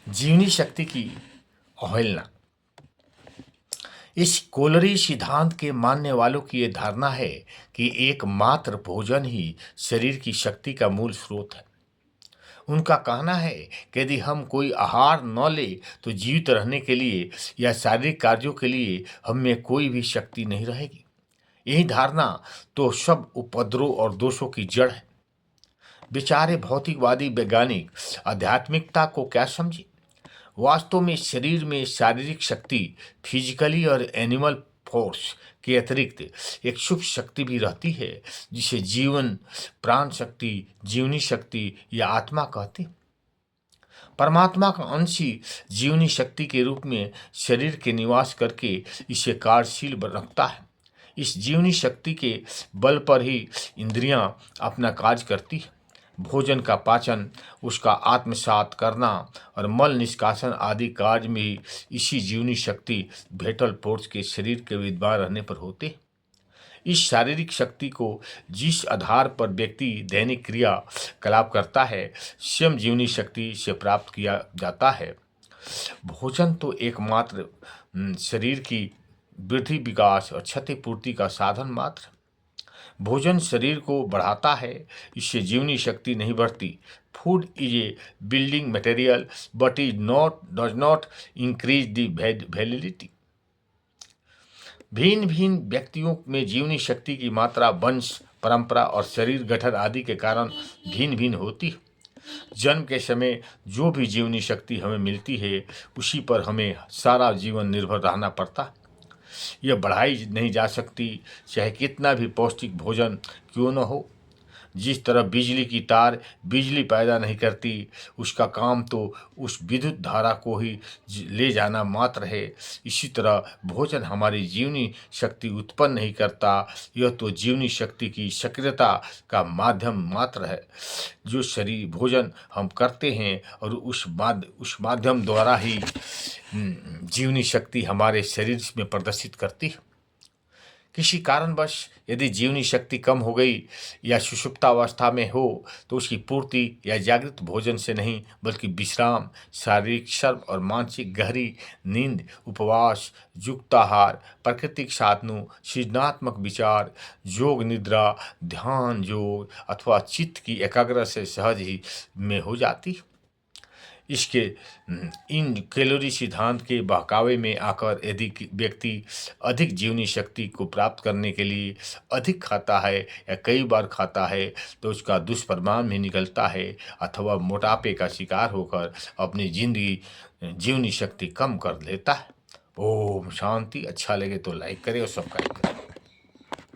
जीवनी शक्ति की अवहेलना। इस कोलरी सिद्धांत के मानने वालों की यह धारणा है कि एकमात्र भोजन ही शरीर की शक्ति का मूल स्रोत है। उनका कहना है कि यदि हम कोई आहार न ले तो जीवित रहने के लिए या शारीरिक कार्यों के लिए हम में कोई भी शक्ति नहीं रहेगी। यही धारणा तो सब उपद्रव और दोषों की जड़ है। बेचारे भौतिकवादी वैज्ञानिक आध्यात्मिकता को क्या समझे। वास्तव में शरीर में शारीरिक शक्ति, फिजिकली और एनिमल फोर्स के अतिरिक्त एक सूक्ष्म शक्ति भी रहती है, जिसे जीवन, प्राण शक्ति, जीवनी शक्ति या आत्मा कहते हैं। परमात्मा का अंश ही जीवनी शक्ति के रूप में शरीर के निवास करके इसे कार्यशील रखता है। इस जीवनी शक्ति के बल पर ही इंद्रियां अपना कार्य करती है। भोजन का पाचन, उसका आत्मसात करना और मल निष्कासन आदि कार्य में ही इसी जीवनी शक्ति भेटल फोर्स के शरीर के विद्यमान रहने पर होते हैं। इस शारीरिक शक्ति को जिस आधार पर व्यक्ति दैनिक क्रिया कलाप करता है, स्वयं जीवनी शक्ति से प्राप्त किया जाता है। भोजन तो एकमात्र शरीर की वृद्धि, विकास और क्षतिपूर्ति का साधन मात्र। भोजन शरीर को बढ़ाता है, इससे जीवनी शक्ति नहीं बढ़ती। Food is a building material but does not increase the validity. भिन्न भिन्न व्यक्तियों में जीवनी शक्ति की मात्रा वंश, परंपरा और शरीर गठन आदि के कारण भिन्न भिन्न होती है। जन्म के समय जो भी जीवनी शक्ति हमें मिलती है, उसी पर हमें सारा जीवन निर्भर रहना पड़ता है। यह बढ़ाई नहीं जा सकती, चाहे कितना भी पौष्टिक भोजन क्यों न हो। जिस तरह बिजली की तार बिजली पैदा नहीं करती, उसका काम तो उस विद्युत धारा को ही ले जाना मात्र है। इसी तरह भोजन हमारी जीवनी शक्ति उत्पन्न नहीं करता, यह तो जीवनी शक्ति की सक्रियता का माध्यम मात्र है। जो शरीर भोजन हम करते हैं और उस माध्यम द्वारा ही जीवनी शक्ति हमारे शरीर में प्रदर्शित करती है। किसी कारणवश यदि जीवनी शक्ति कम हो गई या सुषुप्तावस्था में हो, तो उसकी पूर्ति या जागृत भोजन से नहीं बल्कि विश्राम, शारीरिक श्रम और मानसिक गहरी नींद, उपवास, युक्ताहार, प्राकृतिक साधनों, सृजनात्मक विचार, योग निद्रा, ध्यान योग अथवा चित्त की एकाग्रता से सहज ही में हो जाती है। इसके इन कैलोरी सिद्धांत के बहकावे में आकर यदि व्यक्ति अधिक जीवनी शक्ति को प्राप्त करने के लिए अधिक खाता है या कई बार खाता है, तो उसका दुष्परिणाम भी निकलता है अथवा मोटापे का शिकार होकर अपनी जिंदगी जीवनी शक्ति कम कर लेता है। ओम शांति। अच्छा लगे तो लाइक करें और सब्सक्राइब करें।